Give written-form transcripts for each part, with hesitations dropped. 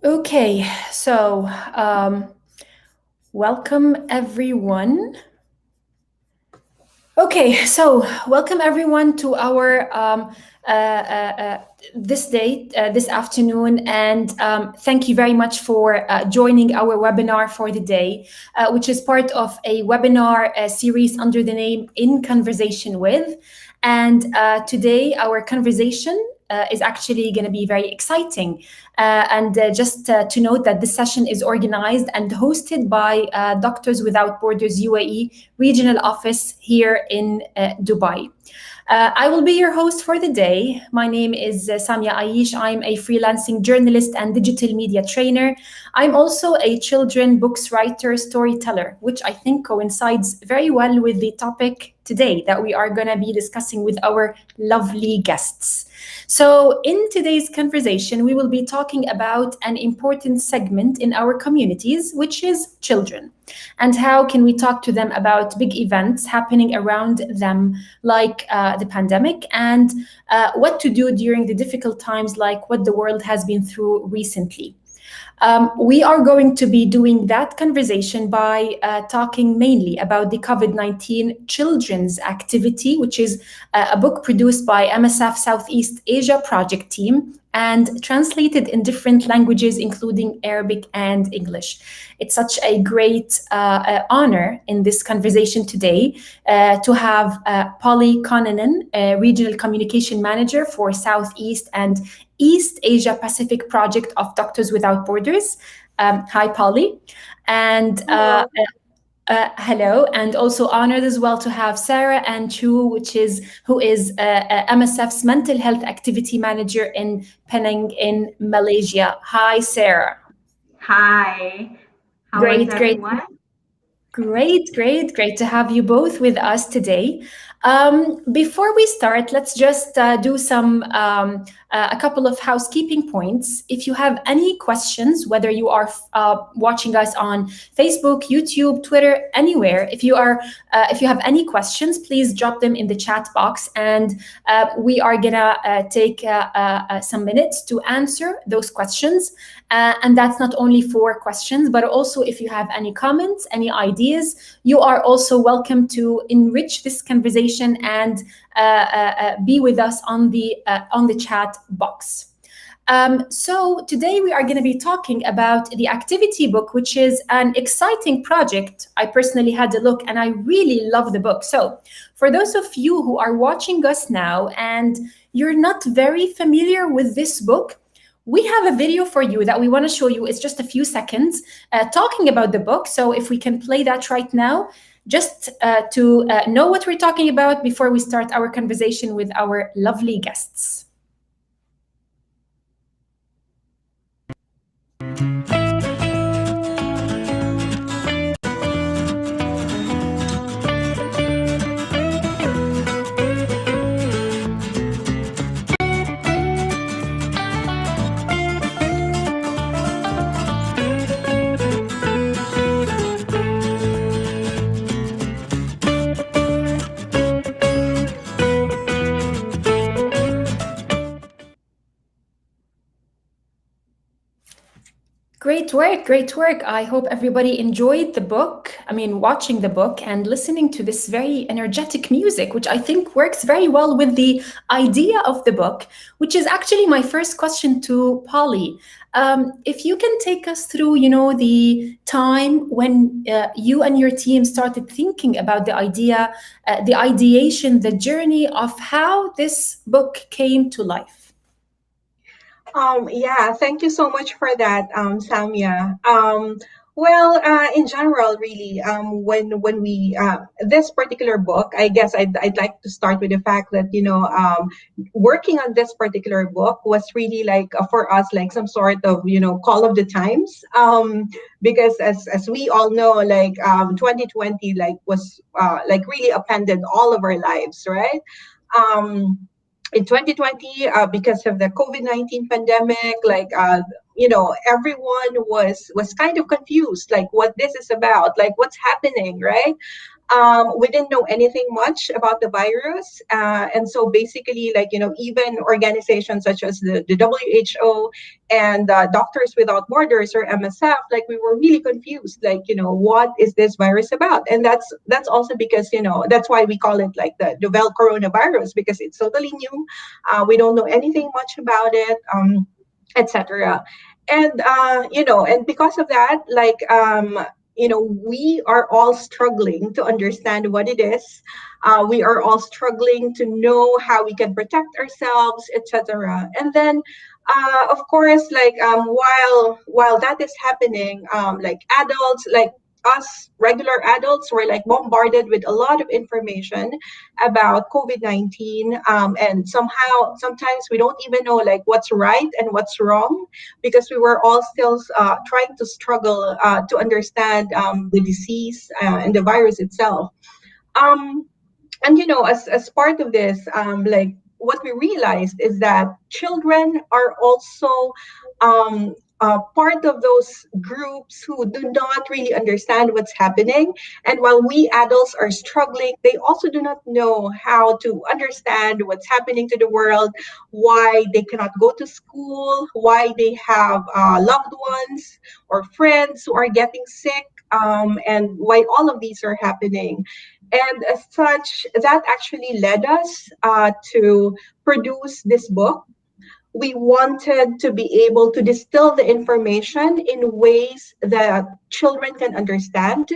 Okay, so welcome everyone. Okay, so welcome everyone to our this day, this afternoon, and thank you very much for joining our webinar for the day, which is part of a webinar series under the name In Conversation With. And today, our conversation is actually going to be very exciting. And just to note that this session is organized and hosted by Doctors Without Borders UAE regional office here in Dubai. I will be your host for the day. My name is Samya Ayish. I'm a freelancing journalist and digital media trainer. I'm also a children books writer, storyteller, which I think coincides very well with the topic today that we are going to be discussing with our lovely guests. So, in today's conversation, we will be talking about an important segment in our communities, which is children. And how can we talk to them about big events happening around them, like the pandemic, and what to do during the difficult times, like what the world has been through recently. We are going to be doing that conversation by talking mainly about the COVID-19 Children's Activity, which is a book produced by MSF Southeast Asia project team and translated in different languages, including Arabic and English. It's such a great honor in this conversation today to have Polly Cunanan, Regional Communication Manager for Southeast and East Asia Pacific project of Doctors Without Borders. Hi, Polly. And hello, and also honored as well to have Sarah and Chou, who is MSF's mental health activity manager in Penang in Malaysia. Hi, Sarah. Hi, how is Great, great. everyone? Great to have you both with us today. Before we start, let's just do a couple of housekeeping points. If you have any questions, whether you are watching us on Facebook, YouTube, Twitter, anywhere, if you have any questions, please drop them in the chat box, and we are gonna take some minutes to answer those questions. And that's not only for questions, but also if you have any comments, any ideas, you are also welcome to enrich this conversation and be with us on the chat box. So today we are going to be talking about the activity book, which is an exciting project. I personally had a look and I really love the book. So for those of you who are watching us now and you're not very familiar with this book, we have a video for you that we want to show you. It's just a few seconds talking about the book. So if we can play that right now, just to know what we're talking about before we start our conversation with our lovely guests. Great work, great work. I hope everybody enjoyed the book. I mean, watching the book and listening to this very energetic music, which I think works very well with the idea of the book, which is actually my first question to Polly. If you can take us through, the time when you and your team started thinking about the idea, the ideation, the journey of how this book came to life. Yeah, thank you so much for that, Samya. In general, really, when we this particular book, I guess I'd like to start with the fact that working on this particular book was really like for us like some sort of call of the times, because as we all know, like 2020 like was like really upended all of our lives, right? Um, in 2020, because of the COVID-19 pandemic, like everyone was kind of confused, like what this is about, like what's happening, right? We didn't know anything much about the virus. And so basically, like, even organizations such as the WHO and Doctors Without Borders, or MSF, like, we were really confused, like, what is this virus about? And that's also because, that's why we call it like the novel coronavirus, because it's totally new. We don't know anything much about it, etc. And and because of that, like, we are all struggling to understand what it is. We are all struggling to know how we can protect ourselves, etc. And then, of course, like, while that is happening, like, adults, like us regular adults, were like bombarded with a lot of information about COVID-19, and sometimes we don't even know like what's right and what's wrong, because we were all still trying to struggle to understand the disease and the virus itself. Um, and as part of this, like, what we realized is that children are also part of those groups who do not really understand what's happening. And while we adults are struggling, they also do not know how to understand what's happening to the world, why they cannot go to school, why they have loved ones or friends who are getting sick, and why all of these are happening. And as such, that actually led us to produce this book. We wanted to be able to distill the information in ways that children can understand,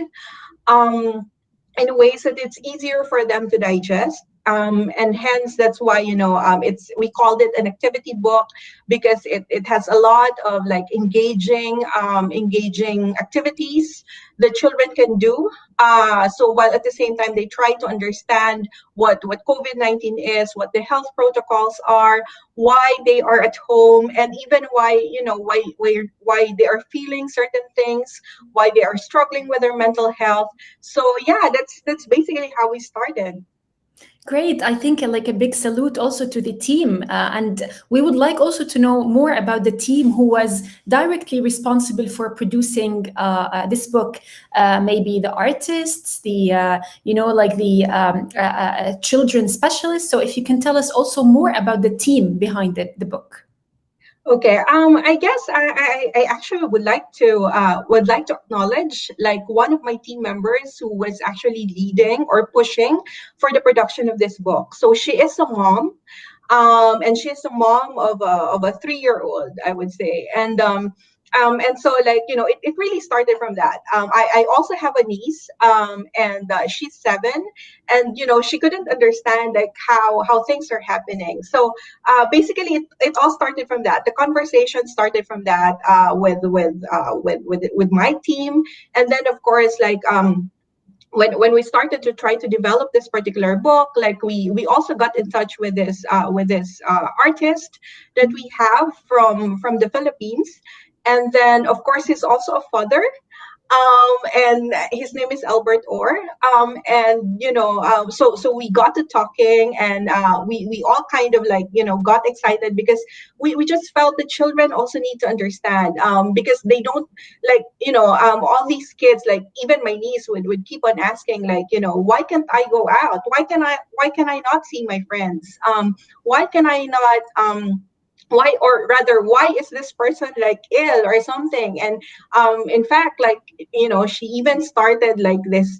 um, in ways that it's easier for them to digest. And hence, that's why, we called it an activity book, because it has a lot of like engaging activities that children can do. So while at the same time they try to understand what COVID-19 is, what the health protocols are, why they are at home, and even why, why they are feeling certain things, why they are struggling with their mental health. So yeah, that's basically how we started. Great. I think like a big salute also to the team. And we would like also to know more about the team who was directly responsible for producing this book. Maybe the artists, the, like the children specialists. So if you can tell us also more about the team behind the book. Okay. I guess I actually would like to acknowledge like one of my team members who was actually leading or pushing for the production of this book. So she is a mom, and she is a mom of a 3-year-old, I would say. And so, like, it really started from that. I also have a niece, and she's 7, and she couldn't understand like how things are happening. So basically, it all started from that. The conversation started from that, with my team. And then, of course, like, when we started to try to develop this particular book, like, we also got in touch with this artist that we have from the Philippines. And then, of course, he's also a father, and his name is Albert Orr. And so we got to talking, and we all kind of like got excited, because we just felt the children also need to understand, because they don't, like, all these kids, like even my niece would keep on asking, like, why can't I go out, why can I not see my friends, why can I not why, or rather, why is this person like ill or something? And in fact, like, she even started like this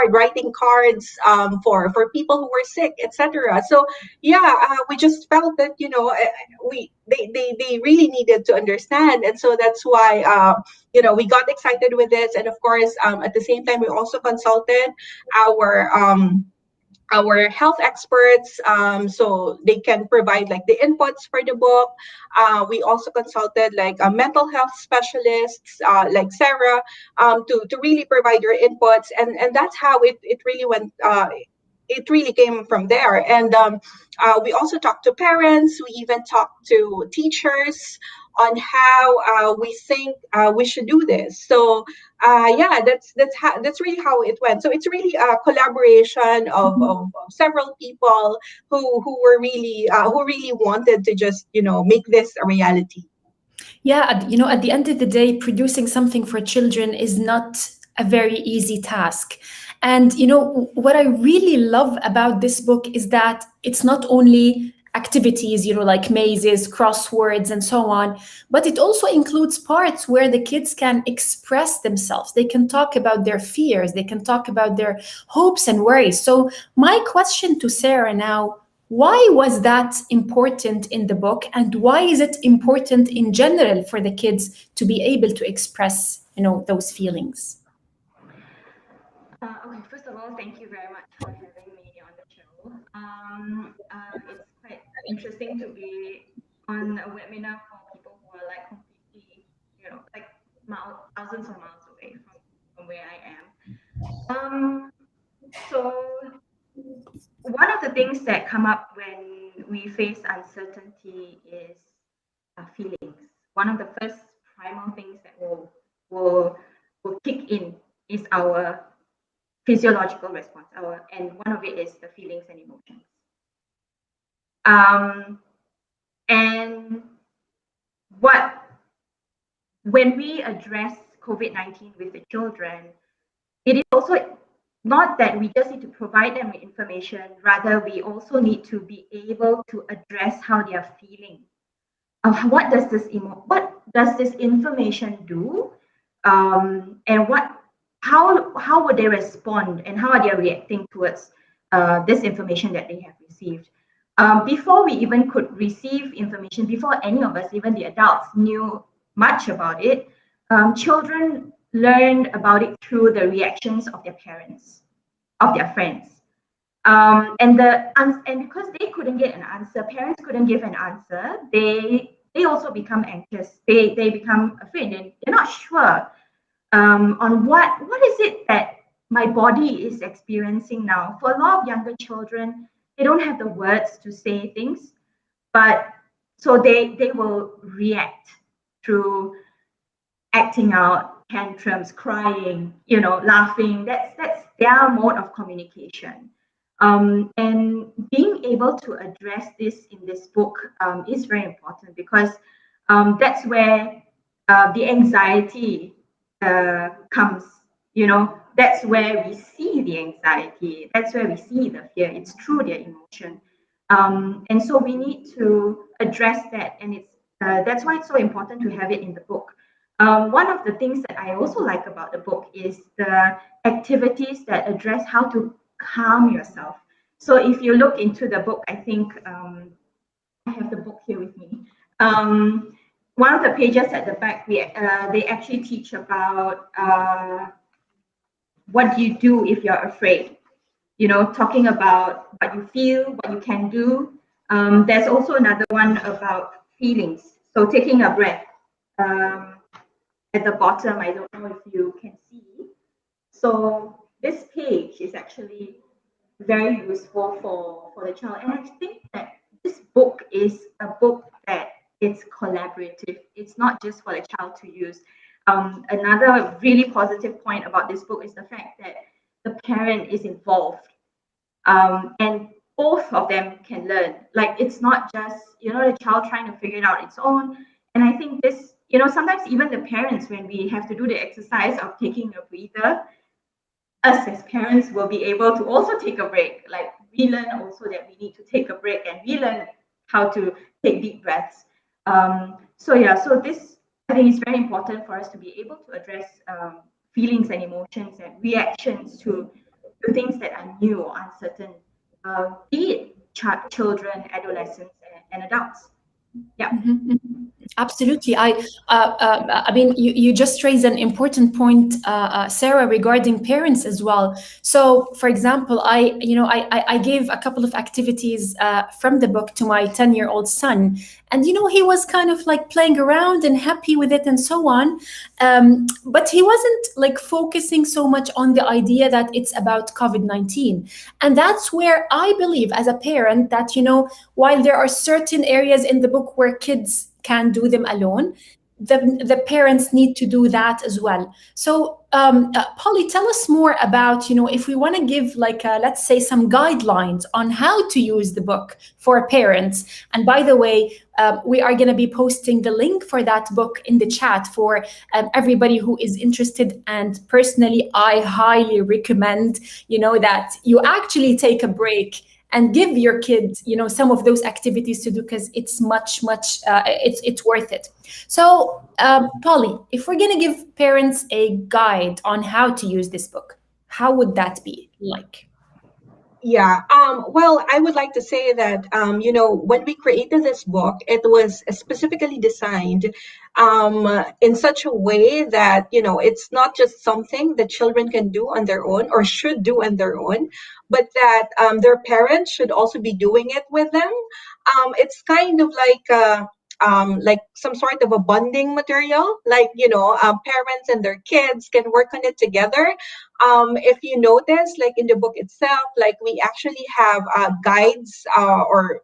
writing cards, for people who were sick, etc. So yeah, we just felt that they really needed to understand. And so that's why we got excited with this. And of course, at the same time, we also consulted our our health experts, so they can provide like the inputs for the book. We also consulted like mental health specialists, like Sarah, to really provide your inputs, and that's how it really went. It really came from there. And we also talked to parents. We even talked to teachers on how we think we should do this. So yeah, that's really how it went. So it's really a collaboration of several people who really wanted to just make this a reality. Yeah, at the end of the day, producing something for children is not a very easy task. And what I really love about this book is that it's not only activities, like mazes, crosswords, and so on, but it also includes parts where the kids can express themselves. They can talk about their fears, they can talk about their hopes and worries. So my question to Sarah now, why was that important in the book, and why is it important in general for the kids to be able to express, those feelings? Okay, first of all, thank you very much for having me on the show. It's quite interesting to be on a webinar for people who are like completely, like thousands of miles away from where I am. So one of the things that come up when we face uncertainty is feelings. One of the first primal things that will kick in is our physiological response, and one of it is the feelings and emotions. And when we address COVID-19 with the children, it is also not that we just need to provide them with information, rather we also need to be able to address how they are feeling. What does this information do? And how would they respond, and how are they reacting towards this information that they have received? Before we even could receive information, before any of us, even the adults, knew much about it, children learned about it through the reactions of their parents, of their friends. And because they couldn't get an answer, parents couldn't give an answer, they also become anxious. They become afraid, and they're not sure on what is it that my body is experiencing now. For a lot of younger children, they don't have the words to say things, but so they will react through acting out, tantrums, crying, laughing. That's their mode of communication. And being able to address this in this book is very important, because that's where the anxiety comes. That's where we see the anxiety. That's where we see the fear. It's through their emotion. And so we need to address that, and that's why it's so important to have it in the book. One of the things that I also like about the book is the activities that address how to calm yourself. So if you look into the book, I think I have the book here with me. One of the pages at the back, they actually teach about what do you do if you're afraid. Talking about what you feel, what you can do. There's also another one about feelings. So taking a breath. At the bottom, I don't know if you can see. So this page is actually very useful for the child. And I think that this book is a book that it's collaborative. It's not just for the child to use. Another really positive point about this book is the fact that the parent is involved. And both of them can learn. Like, it's not just, the child trying to figure it out its own. And I think this, sometimes even the parents, when we have to do the exercise of taking a breather, us as parents will be able to also take a break. Like, we learn also that we need to take a break, and we learn how to take deep breaths. So this, I think, is very important for us to be able to address feelings and emotions and reactions to things that are new or uncertain, be it children, adolescents, and adults. Yeah. Absolutely. I mean, you just raised an important point, Sarah, regarding parents as well. So, for example, I gave a couple of activities from the book to my 10-year-old son, and he was kind of like playing around and happy with it and so on. But he wasn't like focusing so much on the idea that it's about COVID-19. And that's where I believe, as a parent, that while there are certain areas in the book where kids can do them alone, the parents need to do that as well. So, Polly, tell us more about, if we want to give like, let's say, some guidelines on how to use the book for parents. And by the way, we are going to be posting the link for that book in the chat for everybody who is interested. And personally, I highly recommend, that you actually take a break and give your kids, some of those activities to do, because it's much, it's worth it. So, Polly, if we're going to give parents a guide on how to use this book, how would that be like? Yeah. Well, I would like to say that, when we created this book, it was specifically designed in such a way that, it's not just something that children can do on their own or should do on their own, but that their parents should also be doing it with them. It's kind of like some sort of a bonding material, like, parents and their kids can work on it together. If you notice, like in the book itself, like we actually have guides or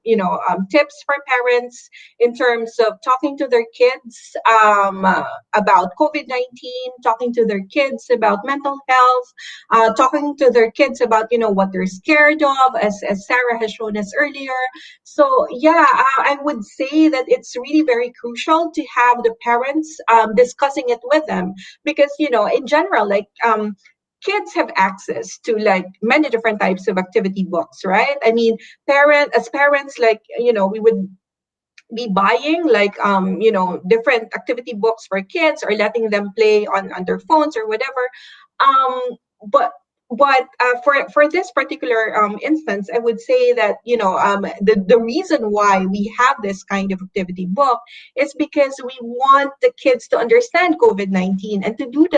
tips for parents in terms of talking to their kids about COVID-19, talking to their kids about mental health, talking to their kids about what they're scared of, as Sarah has shown us earlier. So yeah, I would say that it's really very crucial to have the parents discussing it with them, because in general, like kids have access to like many different types of activity books, right? I mean, as parents, like we would be buying like different activity books for kids or letting them play on their phones or whatever. Um but but for this particular instance, I would say that the reason why we have this kind of activity book is because we want the kids to understand COVID-19, and to do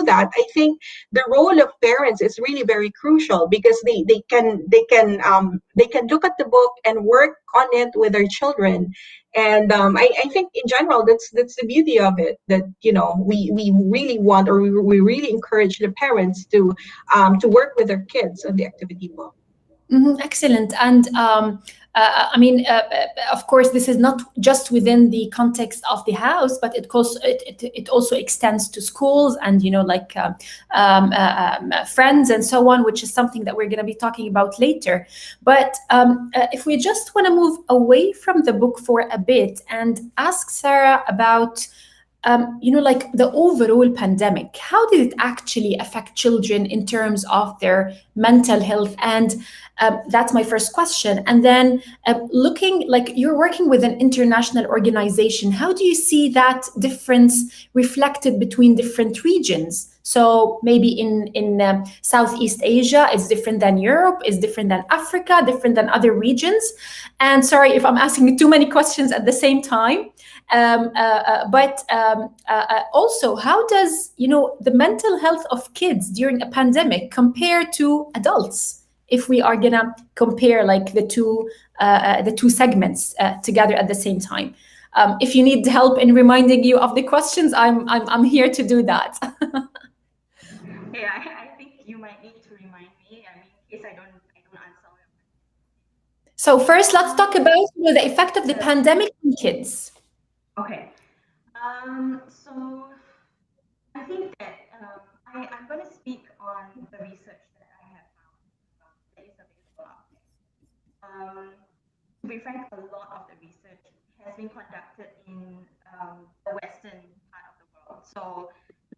that, I think the role of parents is really very crucial, because they can look at the book and work on it with their children. And I think in general, that's the beauty of it, that we really want, or we really encourage the parents to work with their kids on the activity book. Excellent. And I mean, of course, this is not just within the context of the house, but it also extends to schools and like friends and so on, which is something that we're going to be talking about later. But if we just want to move away from the book for a bit and ask Sarah about like the overall pandemic, how did it actually affect children in terms of their mental health? And that's my first question. And then looking, like you're working with an international organization, how do you see that difference reflected between different regions? So maybe in Southeast Asia, it's different than Europe, it's different than Africa, different than other regions. And sorry if I'm asking too many questions at the same time. But also, how does the mental health of kids during a pandemic compare to adults? If we are gonna compare like the two segments together at the same time. If you need help in reminding you of the questions, I'm here to do that. Yeah, I think you might need to remind me. I mean, in case I don't answer. So first, let's talk about the effect of the pandemic on kids. Okay. So I think that I'm going to speak on the research that I have found that is available out there. To be frank, a lot of the research has been conducted in the western part of the world. So,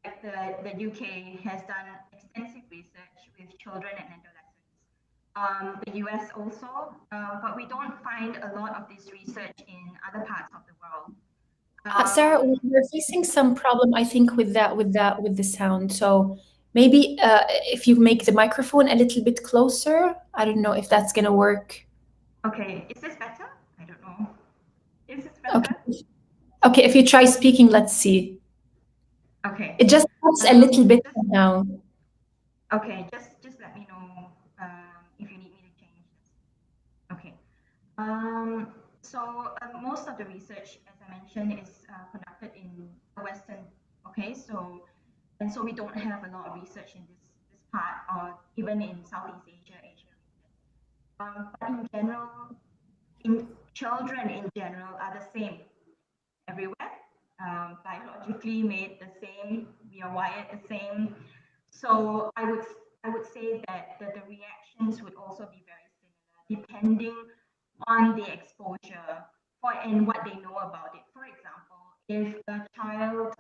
like the UK has done extensive research with children and adolescents. The US also, but we don't find a lot of this research in other parts of the world. Sarah, we're facing some problem, I think, with the sound. So maybe if you make the microphone a little bit closer, I don't know if that's gonna work. Okay, is this better? I don't know. Is this better? Okay, if you try speaking, let's see. Okay. It just helps a little bit now. Okay, just let me know if you need me to change this. Okay. So most of the research, as I mentioned, is conducted in the Western. Okay, so we don't have a lot of research in this part, or even in Southeast Asia. But in general, children in general are the same everywhere. biologically made the same. We are wired the same. So I would say that the reactions would also be very similar, depending on the exposure for and what they know about it. For example, if a child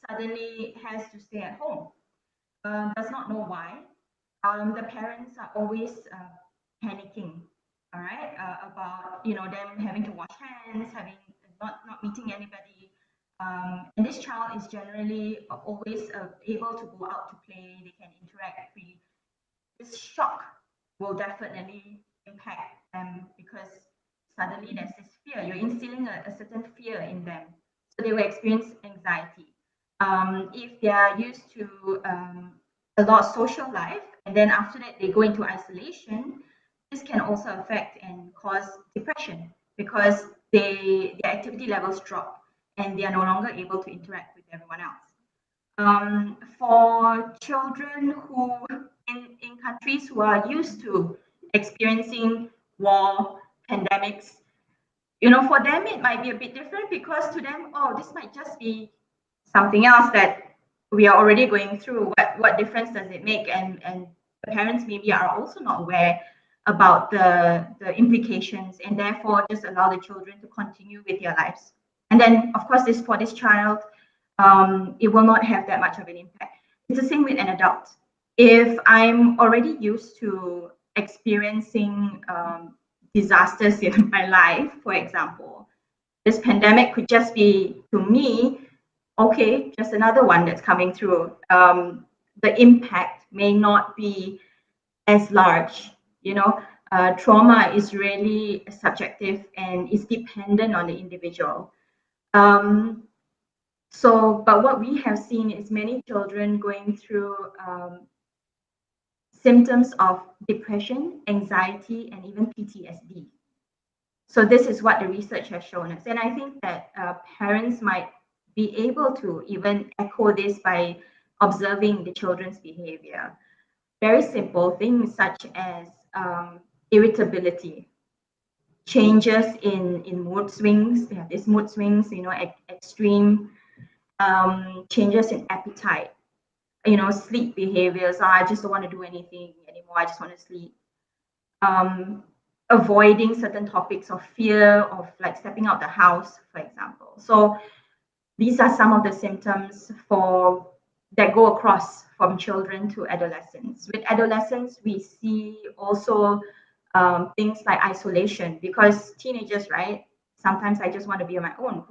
suddenly has to stay at home, does not know why, the parents are always panicking, all right, about them having to wash hands, having not meeting anybody, and this child is generally always able to go out to play. They can interact freely. This shock will definitely impact them because suddenly there's this fear. You're instilling a certain fear in them, so they will experience anxiety. If they are used to a lot of social life, and then after that they go into isolation, this can also affect and cause depression because their activity levels drop and they are no longer able to interact with everyone else. For children who in countries who are used to experiencing war, pandemics, for them it might be a bit different because to them, oh, this might just be something else that we are already going through. What difference does it make? And the parents maybe are also not aware about the implications and therefore just allow the children to continue with their lives. And then of course this for this child, it will not have that much of an impact. It's the same with an adult. If I'm already used to experiencing disasters in my life, for example, this pandemic could just be to me, okay, just another one that's coming through. The impact may not be as large, trauma is really subjective and is dependent on the individual. But what we have seen is many children going through symptoms of depression, anxiety, and even PTSD. So this is what the research has shown us. And I think that parents might be able to even echo this by observing the children's behavior. Very simple things such as irritability, changes in mood swings. They have these mood swings, extreme changes in appetite, sleep behaviors. Oh, I just don't want to do anything anymore. I just want to sleep. Avoiding certain topics of fear of like stepping out the house, for example. So these are some of the symptoms that go across from children to adolescents. With adolescents, we see also things like isolation because teenagers, right? Sometimes I just want to be on my own.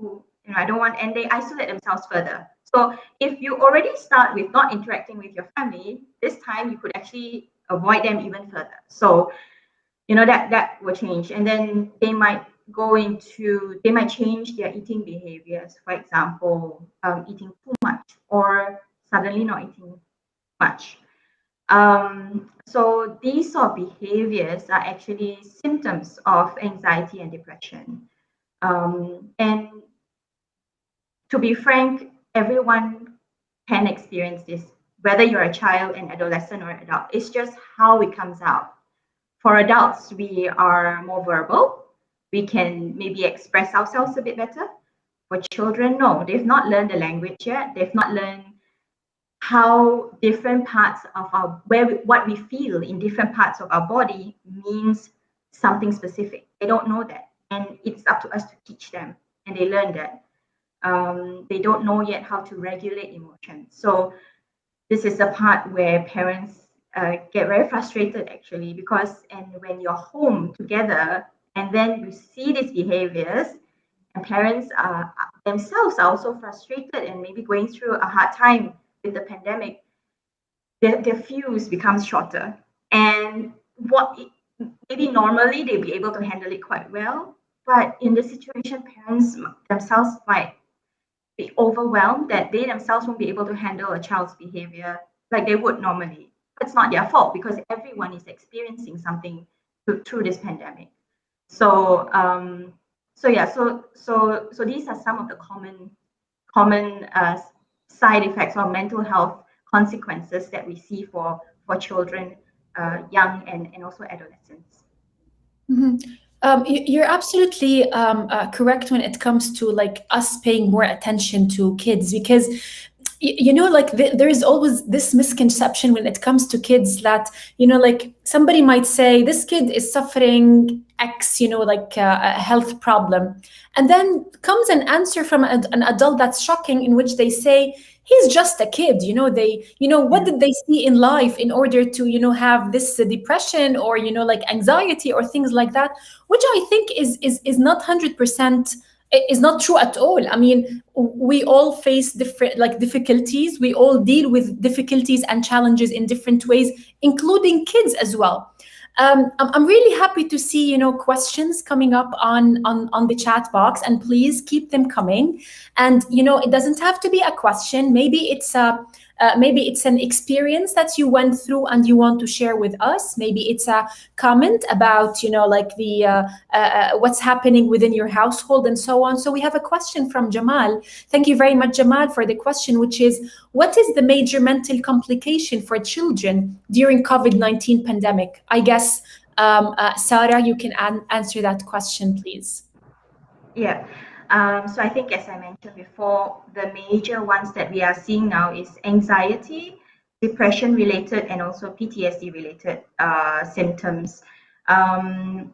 I don't want, and they isolate themselves further. So if you already start with not interacting with your family, this time you could actually avoid them even further. So that will change, and then they might change their eating behaviors. For example, eating too much or suddenly not eating much. So these sort of behaviors are actually symptoms of anxiety and depression. And to be frank, everyone can experience this, whether you're a child, an adolescent, or an adult. It's just how it comes out. For adults, we are more verbal. We can maybe express ourselves a bit better. For children, no, they've not learned the language yet. They've not learned how different parts of what we feel in different parts of our body means something specific. They don't know that. And it's up to us to teach them. And they learn that. They don't know yet how to regulate emotions. So this is the part where parents get very frustrated actually, because when you're home together and then you see these behaviors and parents themselves are also frustrated and maybe going through a hard time with the pandemic, their fuse becomes shorter. And maybe normally they'd be able to handle it quite well, but in this situation, parents themselves might be overwhelmed that they themselves won't be able to handle a child's behavior like they would normally. It's not their fault because everyone is experiencing something through this pandemic. So so these are some of the common side effects or mental health consequences that we see for children, young and also adolescents. Mhm. You're absolutely correct when it comes to like us paying more attention to kids, because you know, like there is always this misconception when it comes to kids that, you know, like somebody might say this kid is suffering X, you know, like a health problem, and then comes an answer from an adult that's shocking, in which they say he's just a kid. You know, they, you know, what did they see in life in order to, you know, have this depression, or, you know, like anxiety or things like that, which I think is not 100% is not true at all. I mean, we all face different like difficulties. We all deal with difficulties and challenges in different ways, including kids as well. I'm really happy to see, you know, questions coming up on the chat box, and please keep them coming. And you know, it doesn't have to be a question. Maybe it's an experience that you went through and you want to share with us. Maybe it's a comment about, you know, like the what's happening within your household and so on. So we have a question from Jamal. Thank you very much, Jamal, for the question, which is, what is the major mental complication for children during COVID-19 pandemic? I guess, Sarah, you can answer that question, please. Yeah. So I think, as I mentioned before, the major ones that we are seeing now is anxiety, depression related, and also PTSD related symptoms. Um,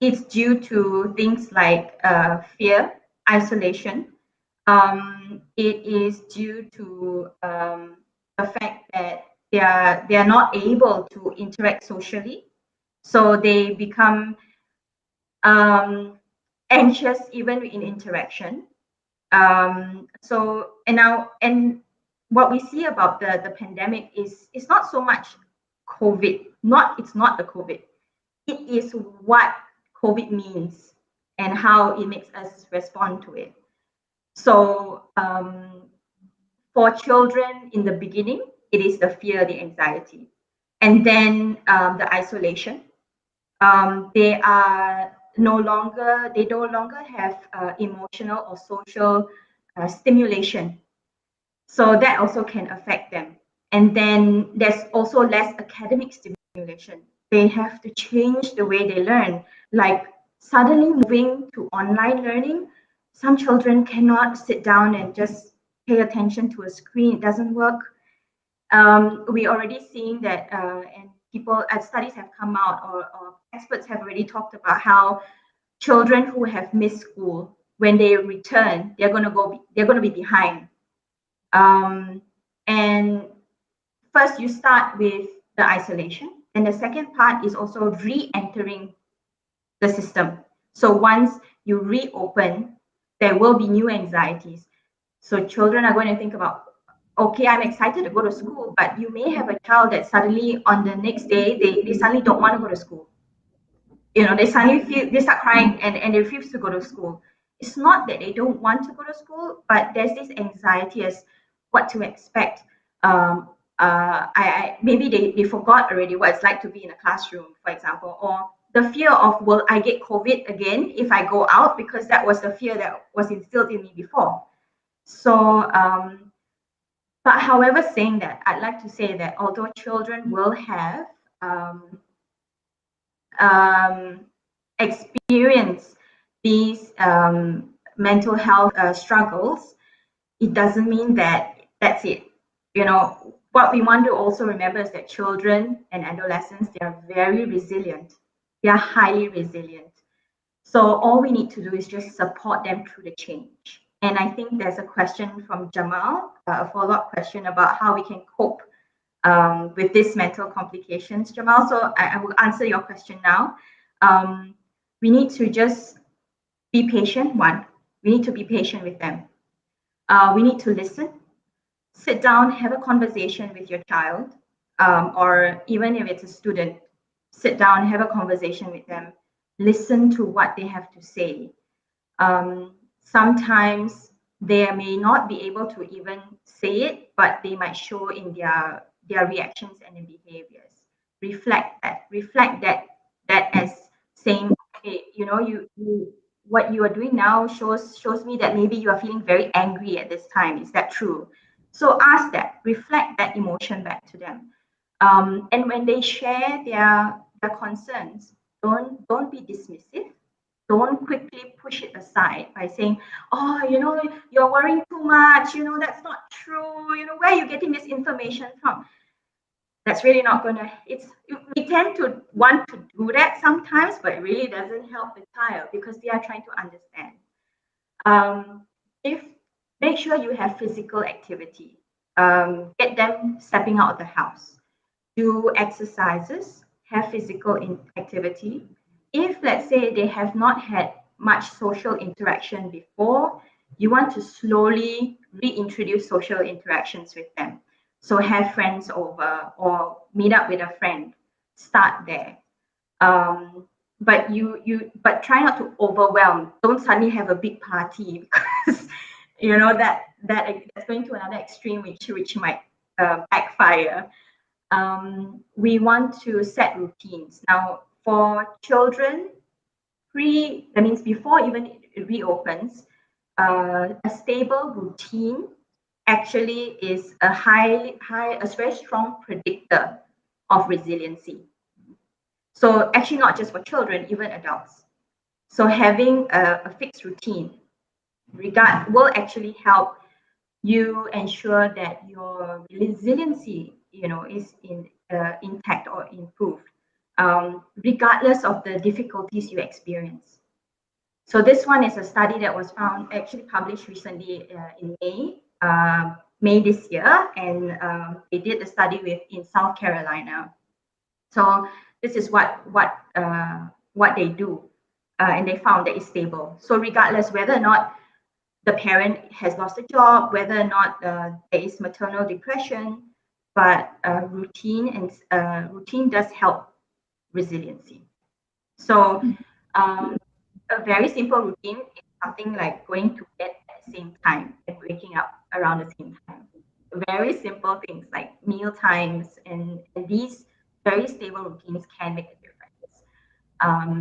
it's due to things like fear, isolation. It is due to the fact that they are not able to interact socially, so they become anxious even in interaction. So and now and what we see about the pandemic is it's not so much COVID, not it's not the COVID. It is what COVID means and how it makes us respond to it. So for children in the beginning, it is the fear, the anxiety, and then the isolation. They no longer have emotional or social stimulation, so that also can affect them. And then there's also less academic stimulation. They have to change the way they learn, like suddenly moving to online learning. Some children cannot sit down and just pay attention to a screen. It doesn't work. We're already seeing that, and people, as studies have come out, or experts have already talked about how children who have missed school, when they return, they're going to be behind. And first, you start with the isolation, and the second part is also re-entering the system. So once you reopen, there will be new anxieties. So children are going to think about, okay, I'm excited to go to school, but you may have a child that suddenly on the next day, they suddenly don't want to go to school. You know, they suddenly they start crying, and they refuse to go to school. It's not that they don't want to go to school, but there's this anxiety as what to expect. Maybe they forgot already what it's like to be in a classroom, for example, or the fear of, will I get COVID again if I go out, because that was the fear that was instilled in me before. So but however, saying that, I'd like to say that although children will have experience these mental health struggles, it doesn't mean that that's it. You know, what we want to also remember is that children and adolescents, they are very resilient. They are highly resilient. So all we need to do is just support them through the change. And I think there's a question from Jamal, a follow-up question about how we can cope with these mental complications, Jamal. So I will answer your question now. We need to just be patient. One, we need to be patient with them. We need to listen, sit down, have a conversation with your child, or even if it's a student, sit down, have a conversation with them, listen to what they have to say. Sometimes they may not be able to even say it, but they might show in their reactions and in behaviors. Reflect that as saying, okay, you know, you what you are doing now shows me that maybe you are feeling very angry at this time. Is that true? So ask that, reflect that emotion back to them. And when they share their concerns, don't be dismissive. Don't quickly push it aside by saying, oh, you're worrying too much, that's not true, where are you getting this information from? That's really not gonna, we tend to want to do that sometimes, but it really doesn't help the child because they are trying to understand. If make sure you have physical activity, get them stepping out of the house, do exercises, have physical activity. If let's say they have not had much social interaction before, you want to slowly reintroduce social interactions with them. So have friends over or meet up with a friend. Start there. But try not to overwhelm. Don't suddenly have a big party because that's going to another extreme which might backfire. We want to set routines. Now, for children, that means before even it reopens, a stable routine actually is a very strong predictor of resiliency. So actually not just for children, even adults. So having a fixed routine will actually help you ensure that your resiliency, is intact or improved, regardless of the difficulties you experience. So this one is a study that was actually published recently in May this year, and they did a study in South Carolina. So this is what they do, and they found that it's stable. So regardless whether or not the parent has lost a job, whether or not there is maternal depression, but routine does help resiliency. So a very simple routine is something like going to bed at the same time and waking up around the same time. Very simple things like meal times and these very stable routines can make a difference.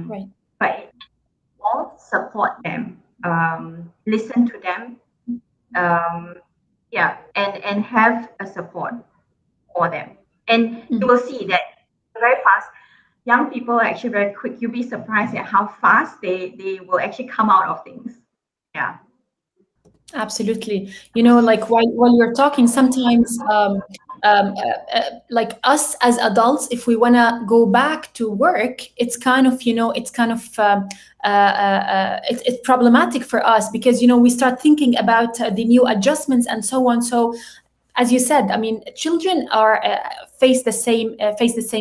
Right. But all support them, listen to them, and have a support for them. And you will see that very fast. Young people are actually very quick. You'll be surprised at how fast they will actually come out of things. Yeah. Absolutely. Like while you're talking, sometimes like us as adults, if we want to go back to work, it's kind of it's problematic for us because we start thinking about the new adjustments and so on. So as you said, I mean, children are face the same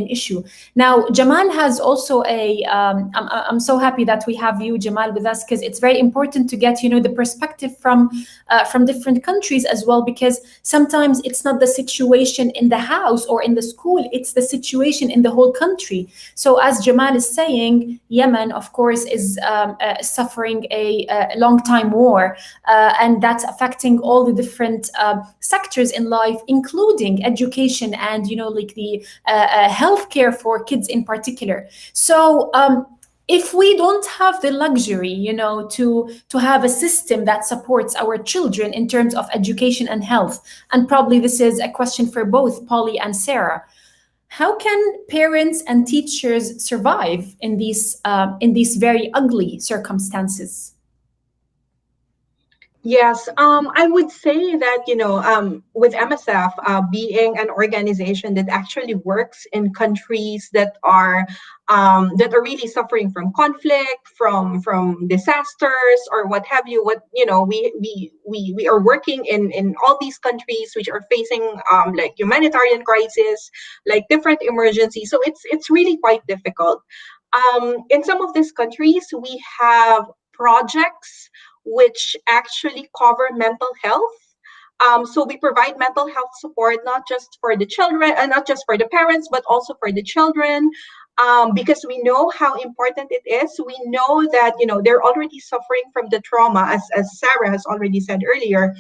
issue. Now, Jamal has also a. I'm so happy that we have you, Jamal, with us because it's very important to get the perspective from different countries as well, because sometimes it's not the situation in the house or in the school; it's the situation in the whole country. So, as Jamal is saying, Yemen, of course, is suffering a long time war, and that's affecting all the different sectors in life, including education and like the healthcare for kids in particular. So if we don't have the luxury, to have a system that supports our children in terms of education and health, and probably this is a question for both Polly and Sarah, how can parents and teachers survive in these very ugly circumstances? Yes, I would say that, with MSF being an organization that actually works in countries that are really suffering from conflict, from disasters or what have you. We are working in all these countries which are facing like humanitarian crisis, like different emergencies. So it's really quite difficult. In some of these countries, we have projects which actually cover mental health. So we provide mental health support not just for the children, not just for the parents, but also for the children, because we know how important it is. We know that they're already suffering from the trauma, as Sarah has already said earlier.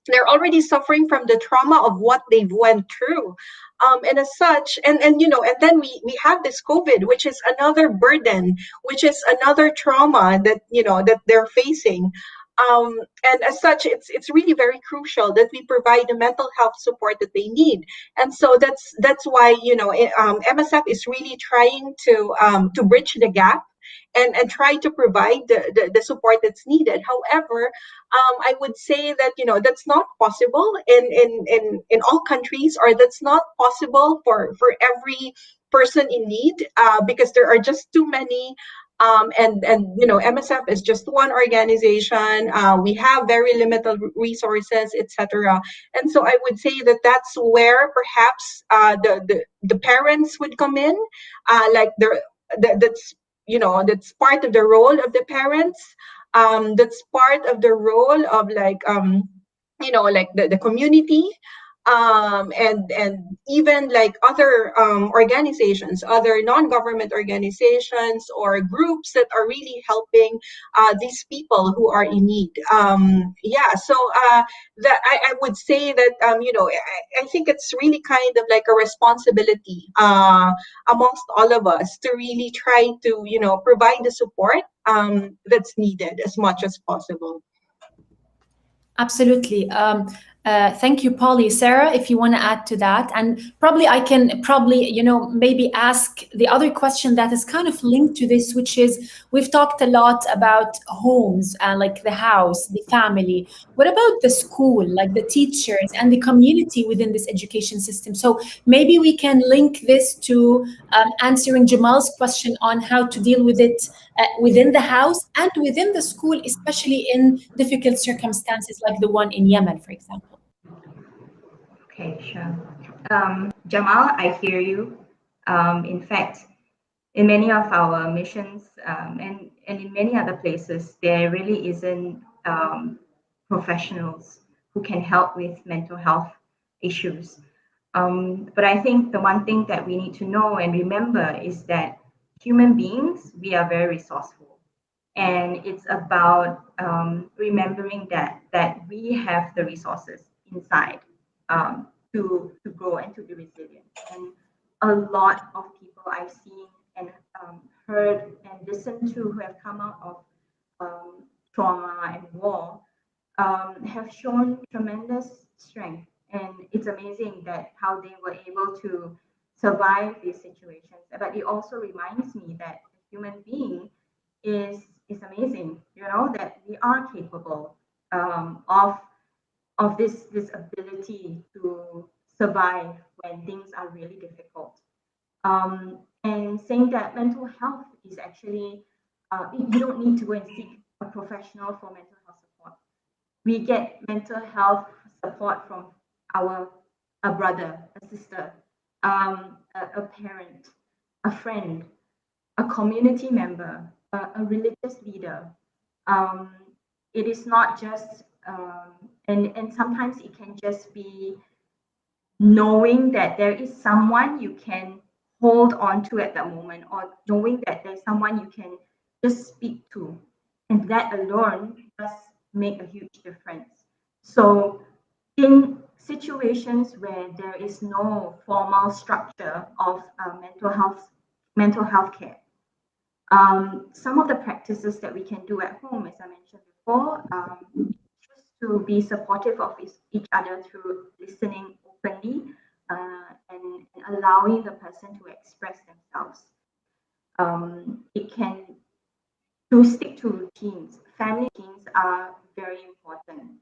They're already suffering from the trauma of what they've went through, and as such, and then we have this COVID, which is another burden, which is another trauma that that they're facing. Um, and as such, it's really very crucial that we provide the mental health support that they need. And so that's why MSF is really trying to bridge the gap and try to provide the support that's needed. However, I would say that that's not possible in all countries, or that's not possible for every person in need, because there are just too many. And MSF is just one organization. We have very limited resources, etc. And so I would say that that's where perhaps the parents would come in, like that's that's part of the role of the parents. That's part of the role of like the community, and even like other organizations, other non-government organizations or groups that are really helping these people who are in need. Yeah, so that I would say that I think it's really kind of like a responsibility amongst all of us to really try to provide the support that's needed as much as possible. Absolutely. Thank you, Polly. Sarah, if you want to add to that, and probably I can maybe ask the other question that is kind of linked to this, which is we've talked a lot about homes and like the house, the family. What about the school, like the teachers and the community within this education system? So maybe we can link this to answering Jamal's question on how to deal with it within the house and within the school, especially in difficult circumstances like the one in Yemen, for example. Okay, sure. Jamal, I hear you. In fact, in many of our missions and in many other places, there really isn't professionals who can help with mental health issues. But I think the one thing that we need to know and remember is that human beings, we are very resourceful. And it's about remembering that we have the resources inside to grow and to be resilient. And a lot of people I've seen and heard and listened to who have come out of trauma and war have shown tremendous strength. And it's amazing that how they were able to survive these situations. But it also reminds me that a human being is amazing, that we are capable of this ability to survive when things are really difficult. And saying that mental health is actually you don't need to go and seek a professional for mental health support. We get mental health support from a brother, a sister, a parent, a friend, a community member, a religious leader. It is not just, and sometimes it can just be knowing that there is someone you can hold on to at that moment, or knowing that there's someone you can just speak to. And that alone does make a huge difference. So, in situations where there is no formal structure of mental health care, some of the practices that we can do at home, as I mentioned before, just to be supportive of each other through listening openly and allowing the person to express themselves. It can to stick to routines. Family routines are very important.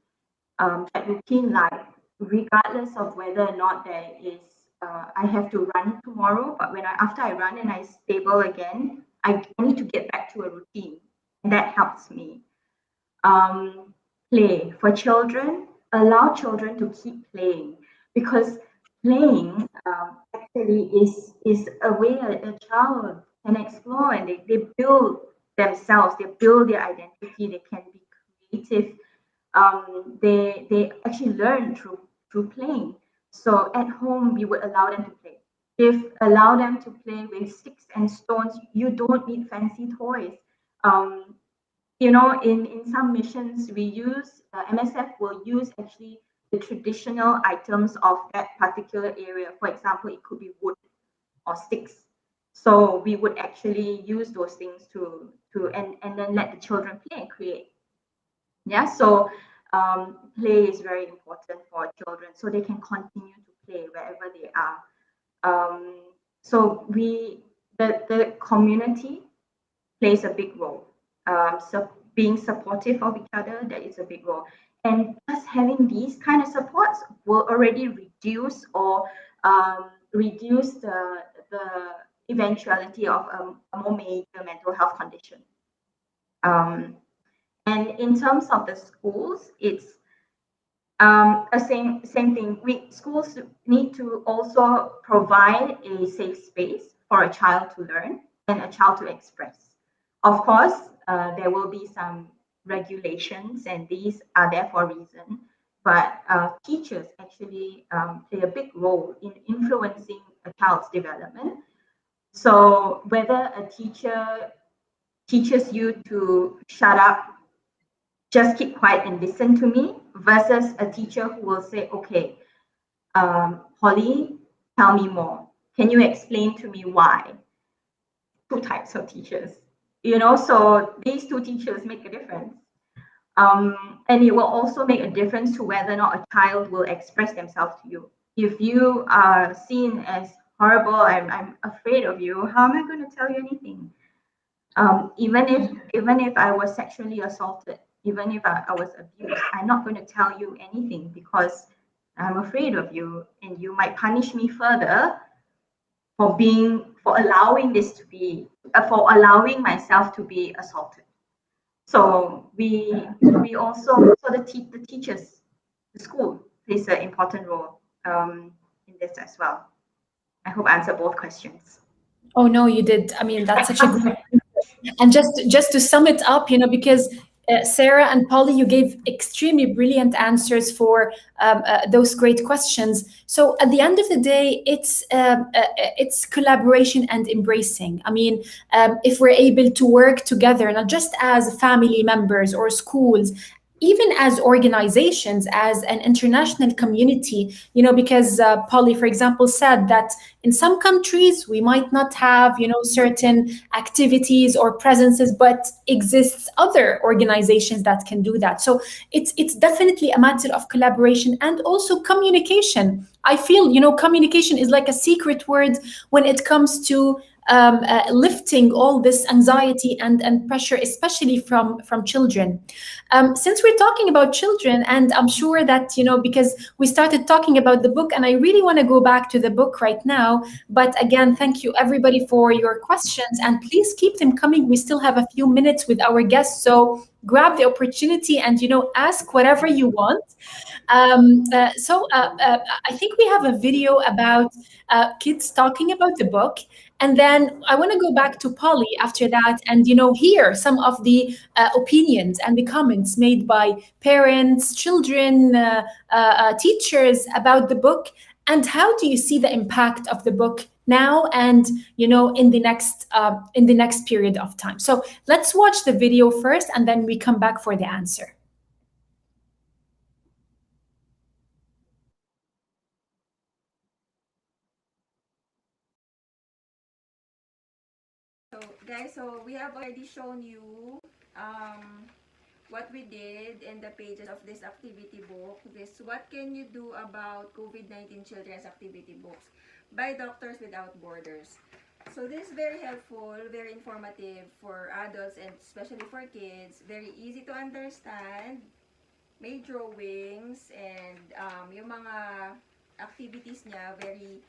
That routine, like regardless of whether or not there is, I have to run tomorrow, but after I run and I stable again, I need to get back to a routine, and that helps me. Play for children. Allow children to keep playing, because playing actually is a way a child can explore, and they build themselves, they build their identity, they can be creative. They actually learn through playing. So at home, we would allow them to play. Allow them to play with sticks and stones. You don't need fancy toys. In some missions, we use MSF will use actually the traditional items of that particular area. For example, it could be wood or sticks. So we would actually use those things to and then let the children play and create. Yeah, so play is very important for children so they can continue to play wherever they are. Um, so the community plays a big role. So being supportive of each other, that is a big role. And just having these kind of supports will already reduce the eventuality of a more major mental health condition. Um, and in terms of the schools, it's a same thing. Schools need to also provide a safe space for a child to learn and a child to express. Of course, there will be some regulations, and these are there for a reason. But teachers actually play a big role in influencing a child's development. So whether a teacher teaches you to shut up, just keep quiet and listen to me, versus a teacher who will say, okay, Holly, tell me more. Can you explain to me why? Two types of teachers, so these two teachers make a difference. And it will also make a difference to whether or not a child will express themselves to you. If you are seen as horrible, I'm afraid of you, how am I going to tell you anything? Even if I was sexually assaulted, even if I was abused, I'm not going to tell you anything because I'm afraid of you, and you might punish me further for allowing this to be for allowing myself to be assaulted. So we also the teachers, the school plays an important role in this as well. I hope I answered both questions. Oh no, you did. I mean, that's such a great. And just to sum it up, because Sarah and Polly, you gave extremely brilliant answers for those great questions. So at the end of the day, it's collaboration and embracing. I mean, if we're able to work together, not just as family members or schools, even as organizations, as an international community, because Polly, for example, said that in some countries we might not have, certain activities or presences, but exists other organizations that can do that. So it's definitely a matter of collaboration and also communication. I feel, communication is like a secret word when it comes to lifting all this anxiety and pressure, especially from children. Since we're talking about children, and I'm sure that, because we started talking about the book, and I really want to go back to the book right now. But again, thank you everybody for your questions, and please keep them coming. We still have a few minutes with our guests, so grab the opportunity and, ask whatever you want. I think we have a video about kids talking about the book. And then I want to go back to Polly after that and, hear some of the opinions and the comments made by parents, children, teachers about the book. And how do you see the impact of the book now and, in the next period of time? So let's watch the video first, and then we come back for the answer. So guys, so we have already shown you what we did in the pages of this activity book. This What Can You Do About COVID-19 Children's Activity Books by Doctors Without Borders. So this is very helpful, very informative for adults and especially for kids. Very easy to understand. May drawings and yung mga activities niya very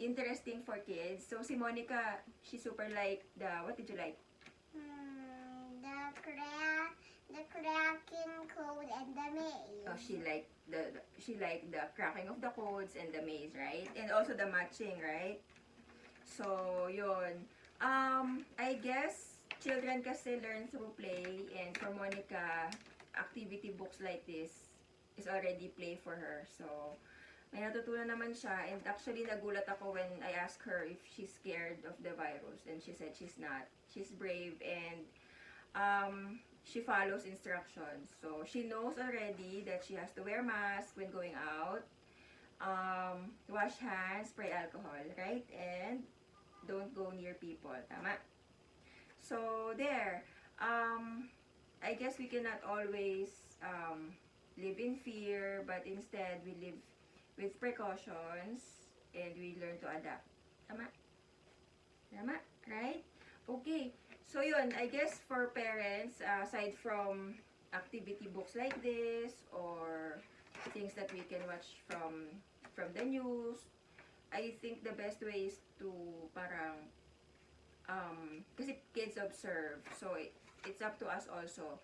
interesting for kids. So si Monica, she super like what did you like? The cracking code and the maze. Oh, she liked the cracking of the codes and the maze, right? And also the matching, right? So yun. I guess children kasi learn through play, and for Monica, activity books like this is already play for her. So may natutunan naman siya, and actually nagulat ako when I asked her if she's scared of the virus, and she said she's not. She's brave, and she follows instructions. So she knows already that she has to wear mask when going out, wash hands, spray alcohol, right? And don't go near people. Tama? So there. I guess we cannot always live in fear, but instead we live with precautions and we learn to adapt. Tama? Tama? Right? Okay. So yun, I guess for parents, aside from activity books like this or things that we can watch from the news, I think the best way is to parang kasi kids observe. So it's up to us also.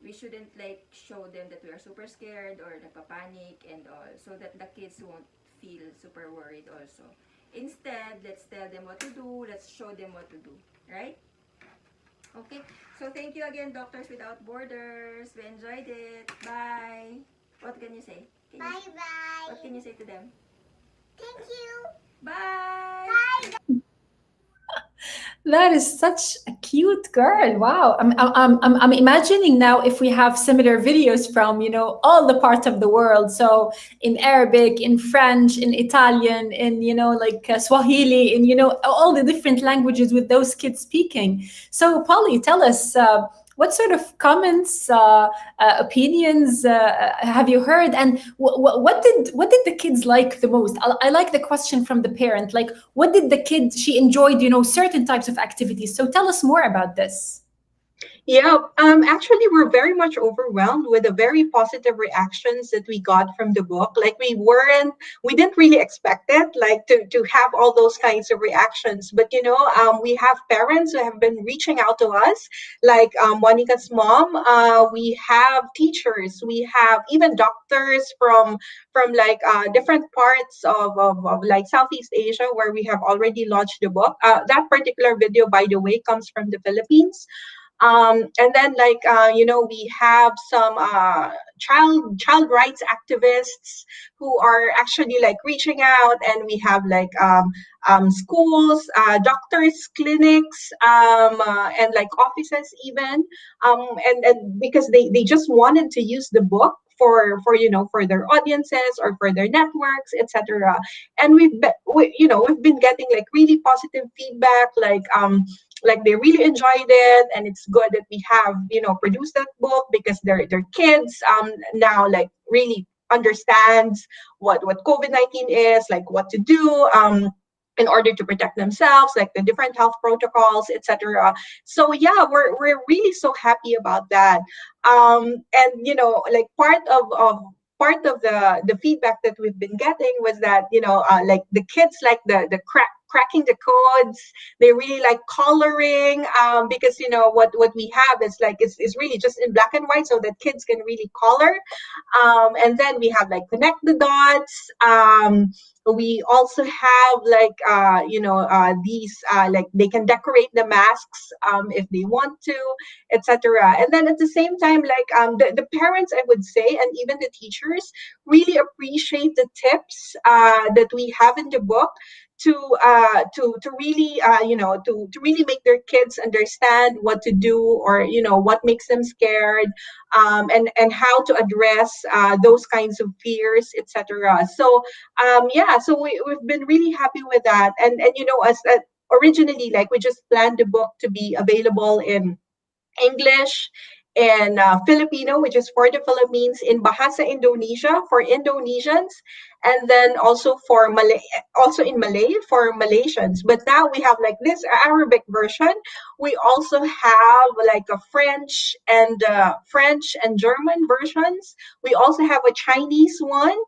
We shouldn't like show them that we are super scared or nagpapanic and all, so that the kids won't feel super worried also. Instead, let's tell them what to do. Let's show them what to do. Right? Okay. So thank you again, Doctors Without Borders. We enjoyed it. Bye. What can you say? Bye bye. What can you say to them? Thank you. Bye. Bye. That is such a cute girl. Wow. I'm imagining now if we have similar videos from, all the parts of the world. So in Arabic, in French, in Italian, in, like Swahili, in, all the different languages with those kids speaking. So Polly, tell us, what sort of comments, opinions have you heard, and what did the kids like the most? I like the question from the parent. Like, what did the kid she enjoyed? Certain types of activities. So tell us more about this. Yeah, actually, we're very much overwhelmed with the very positive reactions that we got from the book. Like we didn't really expect it, like to have all those kinds of reactions. But we have parents who have been reaching out to us, like Monica's mom. We have teachers, we have even doctors from like different parts of like Southeast Asia where we have already launched the book. That particular video, by the way, comes from the Philippines. And then like we have some child rights activists who are actually like reaching out, and we have like schools, doctors, clinics, and like offices even, and because they just wanted to use the book for their audiences or for their networks, etc. And we've been getting like really positive feedback, like they really enjoyed it, and it's good that we have produced that book because their kids now like really understands what COVID-19 is, like what to do in order to protect themselves, like the different health protocols, etc. So yeah, we're really so happy about that. And like part of the feedback that we've been getting was that like the kids like the cracking the codes. They really like coloring, because what we have is like it's really just in black and white so that kids can really color. And then we have like connect the dots. We also have like these like they can decorate the masks if they want to, etc. And then at the same time, like the parents, I would say, and even the teachers really appreciate the tips that we have in the book to really to really make their kids understand what to do, or what makes them scared, and how to address those kinds of fears, etc. So yeah, so we've been really happy with that. And as originally, like, we just planned the book to be available in English and Filipino, which is for the Philippines, in Bahasa Indonesia for Indonesians, and then also for Malay, also in Malay for Malaysians. But now we have like this Arabic version. We also have like a French and German versions. We also have a Chinese one.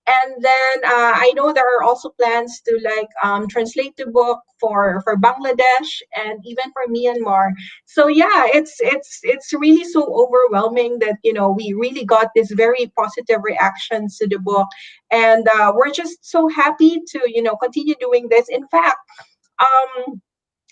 And then I know there are also plans to like translate the book for Bangladesh and even for Myanmar. So yeah, it's really so overwhelming that we really got this very positive reactions to the book, and we're just so happy to continue doing this. In fact,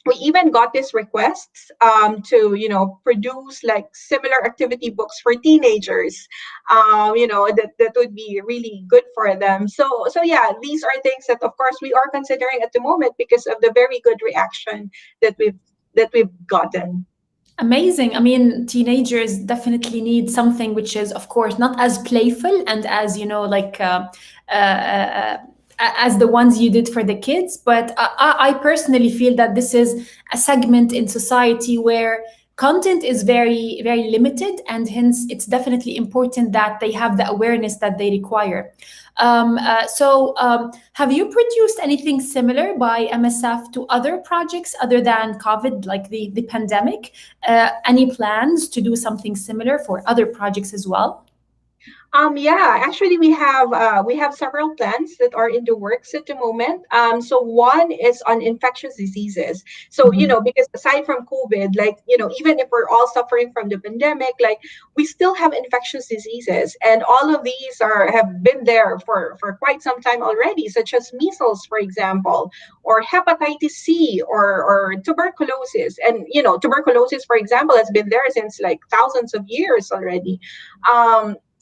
we even got this requests to produce like similar activity books for teenagers, that would be really good for them. So yeah, these are things that of course we are considering at the moment because of the very good reaction that we've gotten. Amazing. I mean, teenagers definitely need something which is, of course, not as playful and as, like as the ones you did for the kids. But I personally feel that this is a segment in society where content is very, very limited, and hence it's definitely important that they have the awareness that they require. Have you produced anything similar by MSF to other projects other than COVID, like the pandemic? Any plans to do something similar for other projects as well? Yeah, actually we have several plans that are in the works at the moment. So one is on infectious diseases. So, because aside from COVID, like, even if we're all suffering from the pandemic, like we still have infectious diseases, and all of these have been there for quite some time already, such as measles, for example, or hepatitis C, or tuberculosis. And tuberculosis, for example, has been there since like thousands of years already.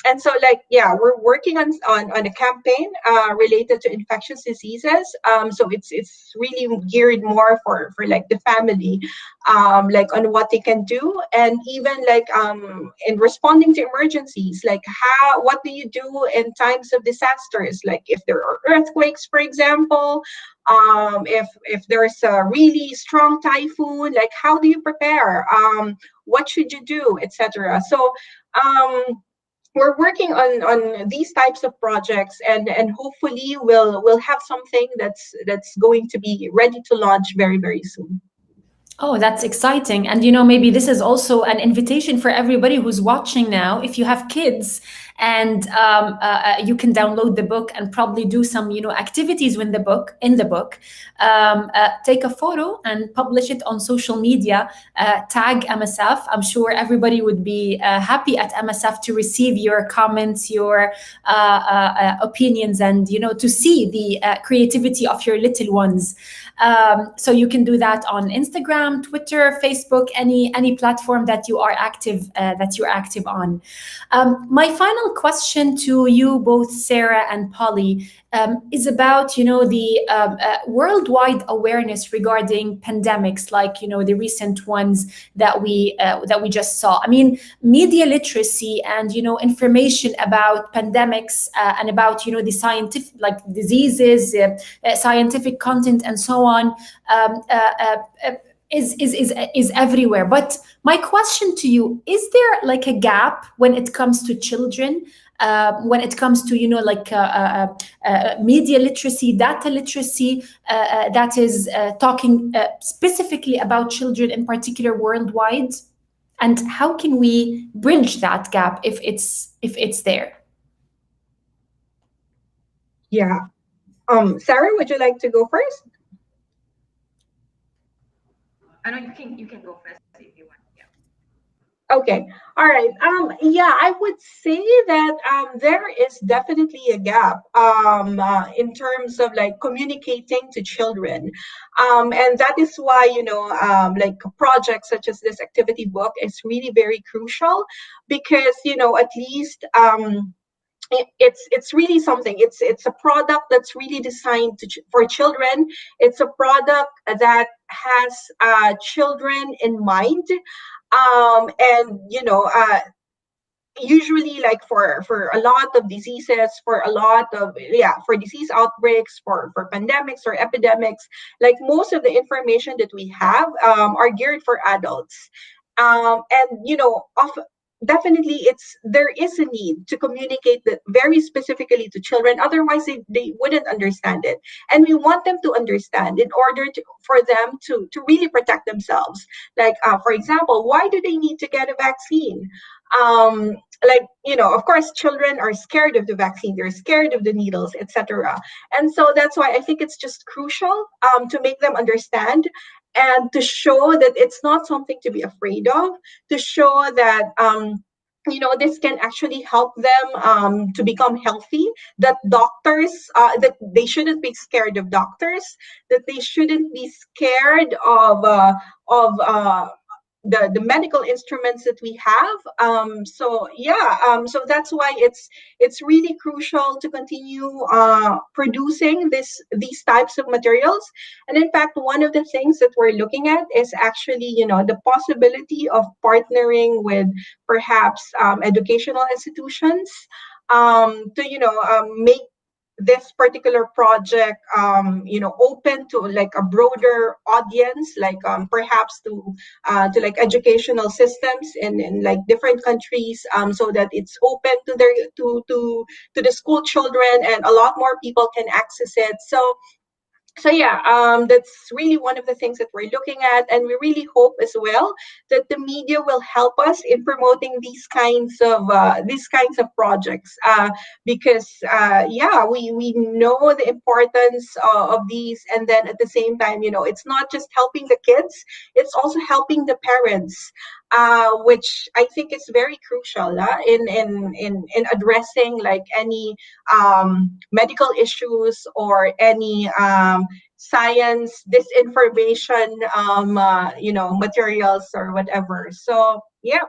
And so, like, yeah, we're working on a campaign related to infectious diseases. So it's really geared more for like the family, like on what they can do, and even like in responding to emergencies, like what do you do in times of disasters, like if there are earthquakes, for example, if there's a really strong typhoon, like how do you prepare, what should you do, etc. So we're working on these types of projects, and hopefully we'll have something that's going to be ready to launch very, very soon. Oh, that's exciting. And maybe this is also an invitation for everybody who's watching now. If you have kids, and you can download the book and probably do some, activities in the book, take a photo and publish it on social media, tag MSF. I'm sure everybody would be happy at MSF to receive your comments, your opinions, and, to see the creativity of your little ones. So you can do that on Instagram, Twitter, Facebook, any platform that you are active on. My final question to you both, Sarah and Polly, is about the worldwide awareness regarding pandemics, like the recent ones that we just saw. I mean, media literacy and information about pandemics and about the scientific, like, diseases, scientific content, and so on. Is everywhere. But my question to you, is there like a gap when it comes to children, when it comes to media literacy, data literacy, that is talking specifically about children in particular worldwide? And how can we bridge that gap if it's there? Yeah. Sarah, would you like to go first? I know you can go first if you want. Yeah. Okay. All right. Yeah, I would say that there is definitely a gap in terms of like communicating to children. And that is why, like projects such as this activity book is really very crucial, because, at least it's really something. It's a product that's really designed for children. It's a product that has children in mind, and usually, like for a lot of diseases, for a lot of for disease outbreaks, for pandemics or epidemics, like most of the information that we have are geared for adults, and definitely there is a need to communicate that very specifically to children, otherwise they wouldn't understand it, and we want them to understand in order for them to really protect themselves. Like for example, why do they need to get a vaccine? Like, of course children are scared of the vaccine, they're scared of the needles, etc. And so that's why I think it's just crucial to make them understand, and to show that it's not something to be afraid of, to show that this can actually help them to become healthy, that doctors, that they shouldn't be scared of doctors, that they shouldn't be scared of the medical instruments that we have. So that's why it's really crucial to continue producing these types of materials. And in fact, one of the things that we're looking at is actually the possibility of partnering with perhaps educational institutions to make this particular project, open to like a broader audience, like perhaps to like educational systems in like different countries, so that it's open to their to the school children, and a lot more people can access it. So yeah, that's really one of the things that we're looking at, and we really hope as well that the media will help us in promoting these kinds of projects, because yeah, we know the importance of these, and then at the same time, it's not just helping the kids, it's also helping the parents, which I think is very crucial, in addressing like any medical issues or any science disinformation, materials or whatever. So yeah.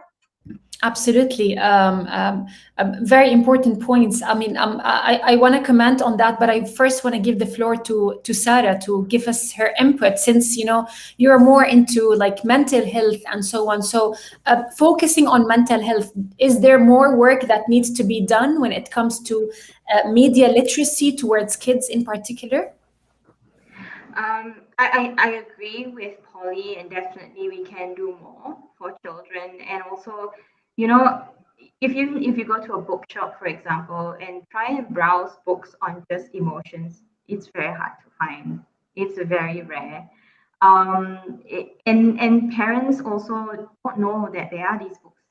Absolutely. Very important points. I mean, I want to comment on that, but I first want to give the floor to Sarah to give us her input, since, you're more into like mental health and so on. So focusing on mental health, is there more work that needs to be done when it comes to media literacy towards kids in particular? I agree with Polly, and definitely we can do more for children. And also, if you go to a bookshop, for example, and try and browse books on just emotions, it's very hard to find. It's very rare. And parents also don't know that there are these books.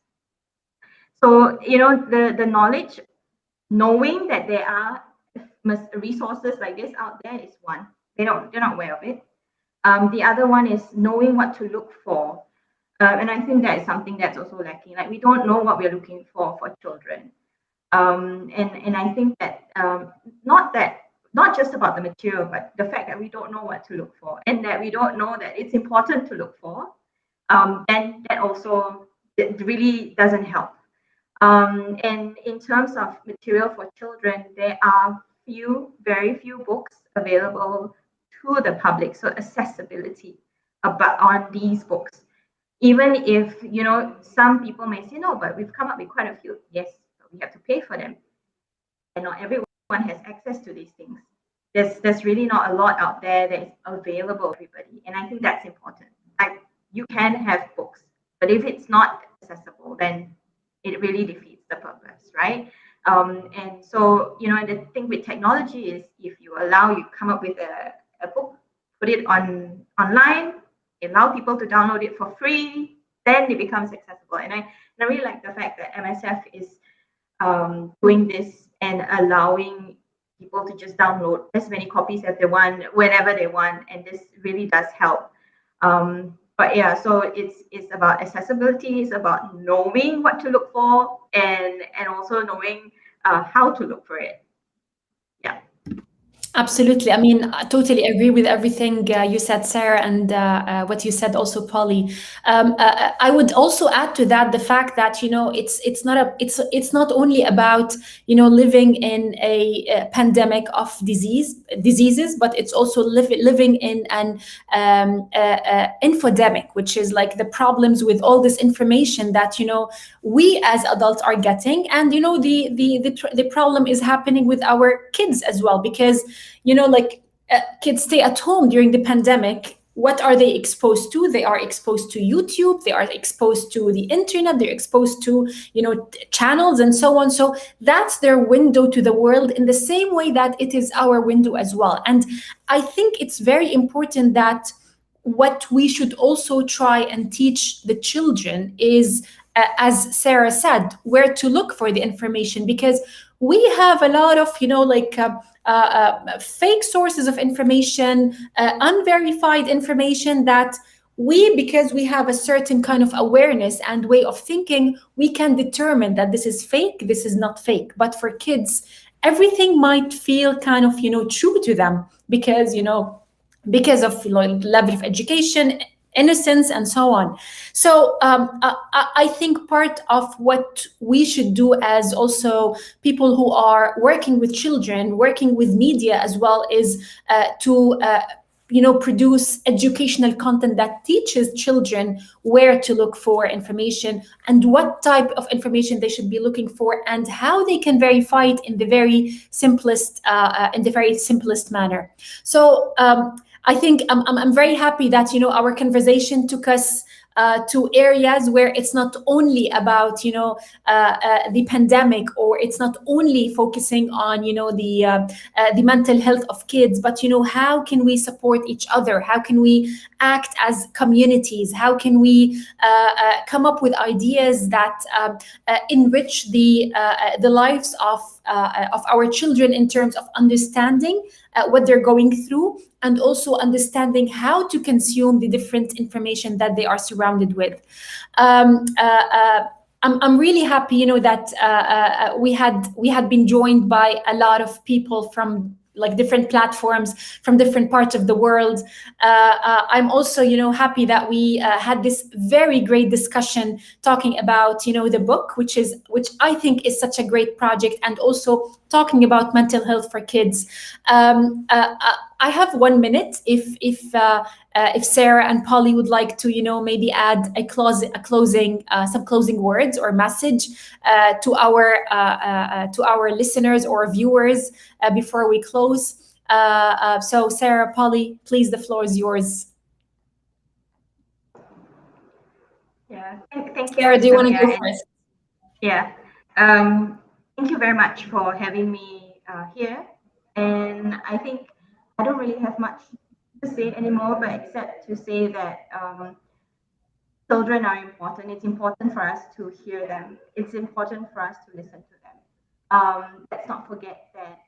So the knowledge, knowing that there are resources like this out there is one. They're not aware of it. The other one is knowing what to look for. And I think that is something that's also lacking. Like, we don't know what we're looking for children. And I think that not just about the material, but the fact that we don't know what to look for, and that we don't know that it's important to look for, then that also it really doesn't help. And in terms of material for children, there are very few books available to the public. So accessibility about on these books, even if some people may say no, but we've come up with quite a few. Yes, but we have to pay for them, and not everyone has access to these things. There's really not a lot out there that is available to everybody, and I think that's important. Like, you can have books, but if it's not accessible, then it really defeats the purpose, right? And so, and the thing with technology is, if you come up with a book, put it online, allow people to download it for free, then it becomes accessible. And I really like the fact that MSF is doing this and allowing people to just download as many copies as they want, whenever they want, and this really does help. But yeah, so it's about accessibility, it's about knowing what to look for, and also knowing how to look for it. Yeah. Absolutely. I mean, I totally agree with everything you said, Sarah, and what you said also, Polly. I would also add to that the fact that it's not only about living in a pandemic of diseases, but it's also living in an infodemic, which is like the problems with all this information that we as adults are getting, and the problem is happening with our kids as well, because kids stay at home during the pandemic. What are they exposed to? They are exposed to YouTube, they are exposed to the internet, they're exposed to channels and so on. So that's their window to the world, in the same way that it is our window as well. And I think it's very important that what we should also try and teach the children is, as Sarah said, where to look for the information, because we have a lot of fake sources of information, unverified information that because we have a certain kind of awareness and way of thinking, we can determine that this is fake, this is not fake. But for kids, everything might feel kind of true to them, because of level of education, innocence, and so on. So I think part of what we should do as also people who are working with children, working with media as well, is to produce educational content that teaches children where to look for information and what type of information they should be looking for and how they can verify it in the very simplest manner. So I think I'm very happy that our conversation took us to areas where it's not only about the pandemic, or it's not only focusing on the mental health of kids, but how can we support each other? How can we act as communities? How can we come up with ideas that enrich the lives of our children in terms of understanding what they're going through, and also understanding how to consume the different information that they are surrounded with. I'm really happy, that we had been joined by a lot of people from like different platforms from different parts of the world. I'm also, happy that we had this very great discussion talking about, the book, which I think is such a great project, and also talking about mental health for kids. I have 1 minute. If Sarah and Polly would like to, maybe add some closing words or message to our listeners or viewers before we close. So Sarah, Polly, please, the floor is yours. Yeah, thank you, Sarah, do you want to go Samya. first? Yeah, thank you very much for having me here. And I think I don't really have much to say anymore, but except to say that children are important. It's important for us to hear them. It's important for us to listen to them. Let's not forget that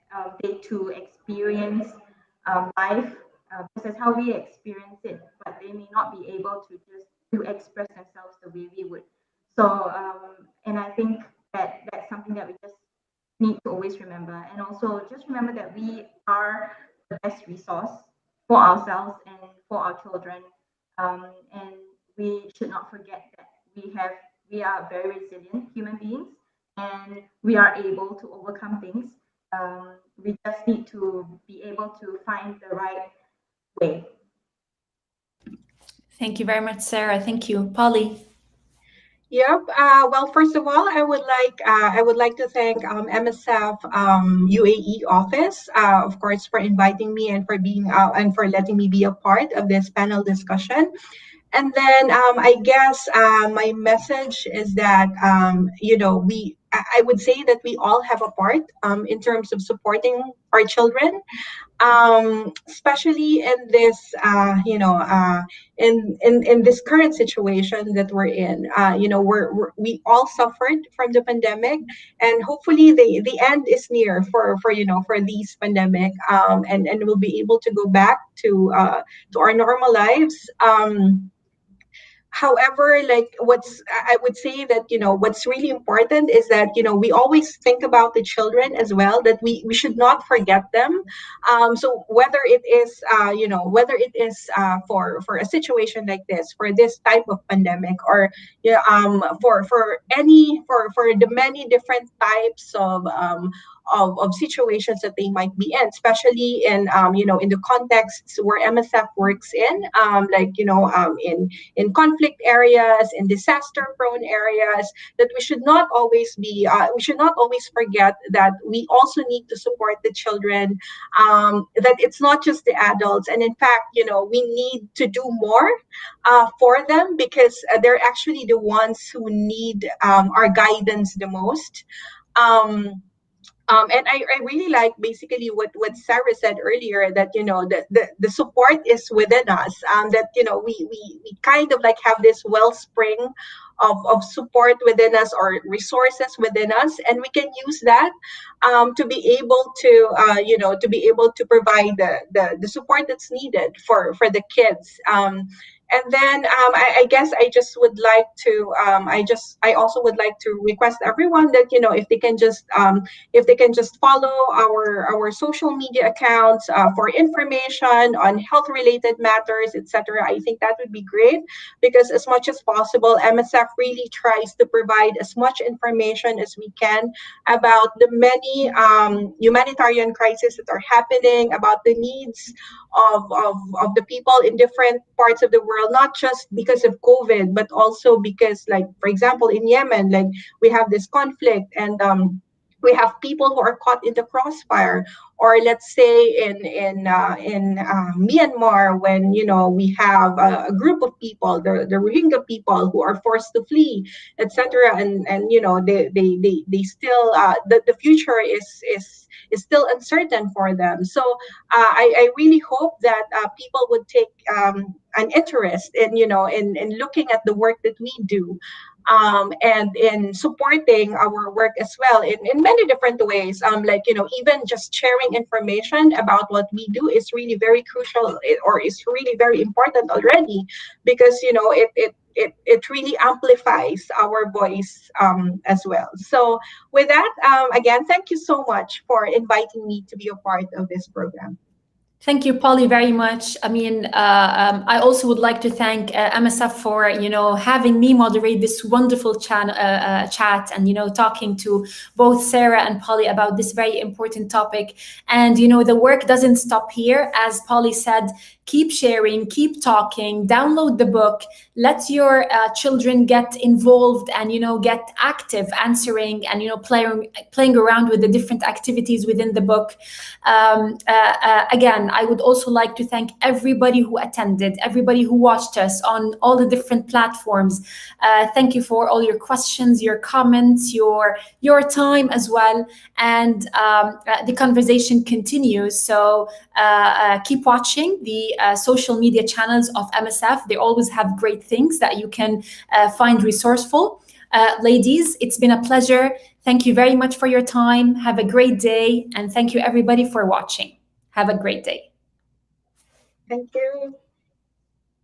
they too experience life just as how we experience it, but they may not be able to just to express themselves the way we would. So, and I think that that's something that we just need to always remember. And also just remember that we are the best resource for ourselves and for our children. And we should not forget that we are very resilient human beings, and we are able to overcome things. We just need to be able to find the right way. Thank you very much, Sarah. Thank you, Polly. Yep. Well, first of all, I would like to thank MSF UAE office, of course, for inviting me and for being and for letting me be a part of this panel discussion. And then I guess my message is that I would say that we all have a part in terms of supporting our children, especially in this in this current situation that we're in. We all suffered from the pandemic, and hopefully the end is near for these pandemic, and we'll be able to go back to our normal lives. However, like I would say that what's really important is that we always think about the children as well, that we should not forget them. So whether it is for a situation like this, for this type of pandemic, or for the many different types of situations that they might be in, especially in the contexts where MSF works in, in conflict areas, in disaster prone areas, that we should not always forget that we also need to support the children, that it's not just the adults. And in fact, we need to do more for them, because they're actually the ones who need our guidance the most. And I really like basically what Sarah said earlier, that the support is within us, that we kind of like have this wellspring of support within us, or resources within us, and we can use that to be able to provide the support that's needed for the kids. And then I guess I just would like to I also would like to request everyone that, you know, if they can just follow our social media accounts for information on health related matters, etc. I think that would be great, because as much as possible, MSF really tries to provide as much information as we can about the many humanitarian crises that are happening, about the needs of the people in different parts of the world, not just because of COVID, but also because, like, for example, in Yemen, like, we have this conflict, and we have people who are caught in the crossfire. Or let's say in Myanmar, when, you know, we have a group of people, the Rohingya people, who are forced to flee, etc. And you know, they still the future is still uncertain for them. So I really hope that people would take an interest in, you know, in looking at the work that we do, and in supporting our work as well in many different ways. Like, you know, even just sharing information about what we do is really very crucial, or is really very important already, because, you know, it really amplifies our voice as well. So with that, again, thank you so much for inviting me to be a part of this program. Thank you, Polly, very much. I mean, I also would like to thank MSF for, you know, having me moderate this wonderful chat, and, you know, talking to both Sarah and Polly about this very important topic. And, you know, the work doesn't stop here. As Polly said, keep sharing, keep talking, download the book, let your children get involved and, you know, get active, answering and, you know, playing around with the different activities within the book. Again, I would also like to thank everybody who attended, everybody who watched us on all the different platforms. Thank you for all your questions, your comments, your time as well. And the conversation continues. So keep watching the social media channels of MSF. They always have great things that you can find resourceful. Ladies, it's been a pleasure. Thank you very much for your time. Have a great day. And thank you, everybody, for watching. Have a great day. Thank you.